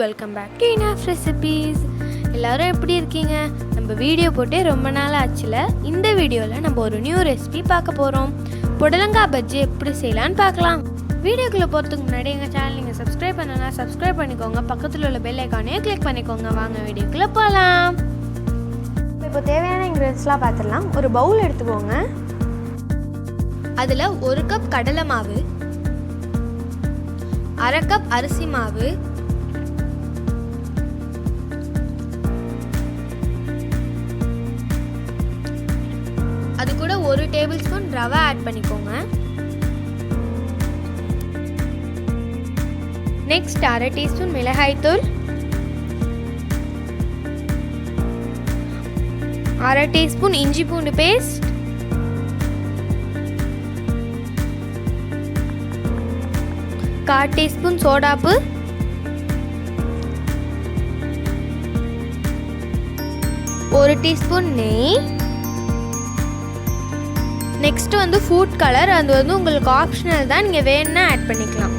Welcome back to inaf recipes. எல்லாரும் எப்படி இருக்கீங்க? நம்ம வீடியோ போட்டே ரொம்ப நாள் ஆச்சுல. இந்த வீடியோவில் நம்ம ஒரு நியூ ரெசிபி பார்க்க போகிறோம். புடலங்காய் பஜ்ஜி எப்படி செய்யலான்னு பார்க்கலாம். வீடியோக்குள்ளே போகிறதுக்கு முன்னாடி எங்கள் சேனல் நீங்கள் சப்ஸ்கிரைப் பண்ணனா சப்ஸ்கிரைப் பண்ணிக்கோங்க. பக்கத்தில் உள்ள பெல் ஐக்கானையும் கிளிக் பண்ணிக்கோங்க. வாங்க வீடியோக்குள்ளே போகலாம். இப்போ தேவையான இன்க்ரீடியன்ஸ்லாம் பார்த்துடலாம். ஒரு பவுல் எடுத்துக்கோங்க. அதில் 1 கப் கடலை மாவு, 1/2 கப் அரிசி மாவு, அது கூட 1 டேபிள் ஸ்பூன் ரவை ஆட் பண்ணிக்கோங்க. நெக்ஸ்ட் 1/2 டீஸ்பூன் மிளகாய் தூள், 1/2 டீஸ்பூன் இஞ்சி பூண்டு பேஸ்ட், 1/4 டீஸ்பூன் சோடாப்பு, 1 டீஸ்பூன் நெய். நெக்ஸ்ட் ஃபுட் கலர், அது உங்களுக்கு ஆப்ஷனல் தான், நீங்கள் வேணும்னா ஆட் பண்ணிக்கலாம்.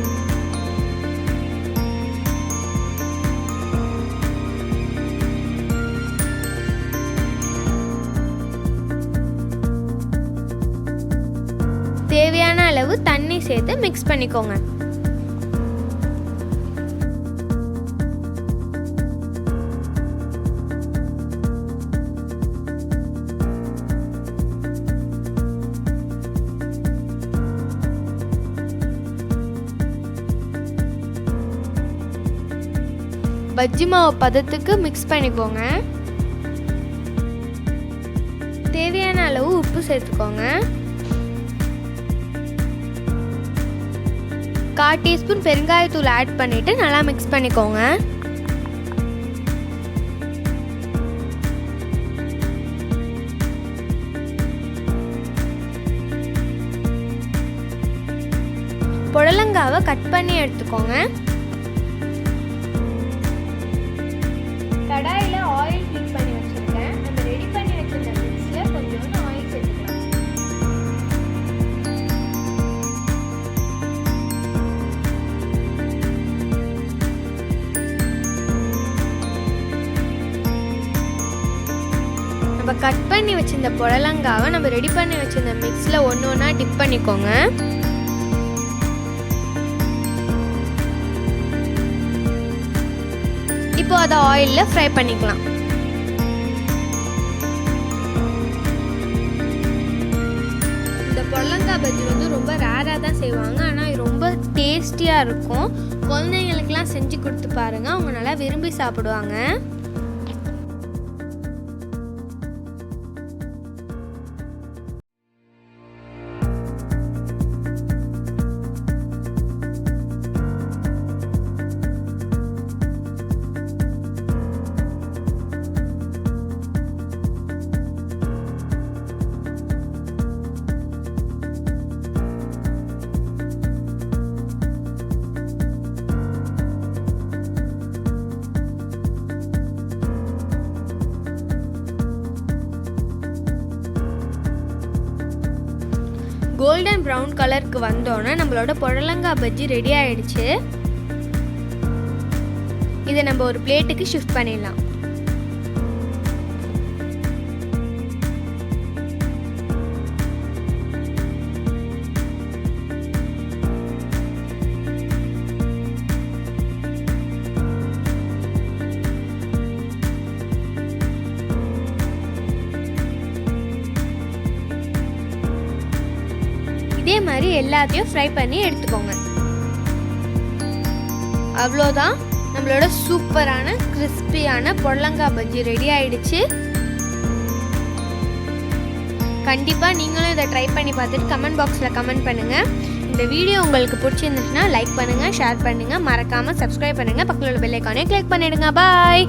தேவையான அளவு தண்ணி சேர்த்து மிக்ஸ் பண்ணிக்கோங்க. பஜ்ஜி மாவு பதத்துக்கு மிக்ஸ் பண்ணிக்கோங்க. தேவையான அளவு உப்பு சேர்த்துக்கோங்க. 1/4 டீஸ்பூன் பெருங்காயத்தூள் ஆட் பண்ணிட்டு நல்லா மிக்ஸ் பண்ணிக்கோங்க. புடலங்காவை கட் பண்ணி எடுத்துக்கோங்க. கடாயில் ஆயில் ஹீட் பண்ணி வச்சுருக்கேன். நம்ம ரெடி பண்ணி வச்சிருந்த மிக்ஸில் கொஞ்சோண்டு ஆயில் சேர்த்துக்கலாம். நம்ம கட் பண்ணி வச்சிருந்த புடலங்காவை நம்ம ரெடி பண்ணி வச்சிருந்த மிக்ஸில் ஒன்று ஒன்றா டிப் பண்ணிக்கோங்க. இப்போ அதை ஆயிலில் ஃப்ரை பண்ணிக்கலாம். இந்த புடலங்காய் பஜ்ஜி ரொம்ப ரேராக தான் செய்வாங்க. ஆனால் இது ரொம்ப டேஸ்டியாக இருக்கும். குழந்தைங்களுக்கெல்லாம் செஞ்சு கொடுத்து பாருங்கள், அவங்க நல்லா விரும்பி சாப்பிடுவாங்க. கோல்டன் ப்ரௌன் கலருக்கு வந்தோன்னே நம்மளோட புடலங்காய் பஜ்ஜி ரெடி ஆயிடுச்சு. இதை நம்ம ஒரு பிளேட்டுக்கு ஷிஃப்ட் பண்ணிடலாம். இதே மாதிரி எல்லாத்தையும் ஃப்ரை பண்ணி எடுத்துக்கோங்க. அவ்வளோதான், நம்மளோட சூப்பரான கிறிஸ்பியான புடலங்காய் பஜ்ஜி ரெடி ஆயிடுச்சு. கண்டிப்பாக நீங்களும் இதை ட்ரை பண்ணி பார்த்துட்டு கமெண்ட் பாக்ஸில் கமெண்ட் பண்ணுங்கள். இந்த வீடியோ உங்களுக்கு பிடிச்சிருந்துச்சுன்னா லைக் பண்ணுங்கள், ஷேர் பண்ணுங்கள், மறக்காமல் சப்ஸ்கிரைப் பண்ணுங்கள், பக்கத்தில் உள்ள பெல் ஐக்கானையும் கிளிக் பண்ணிடுங்க. பாய்.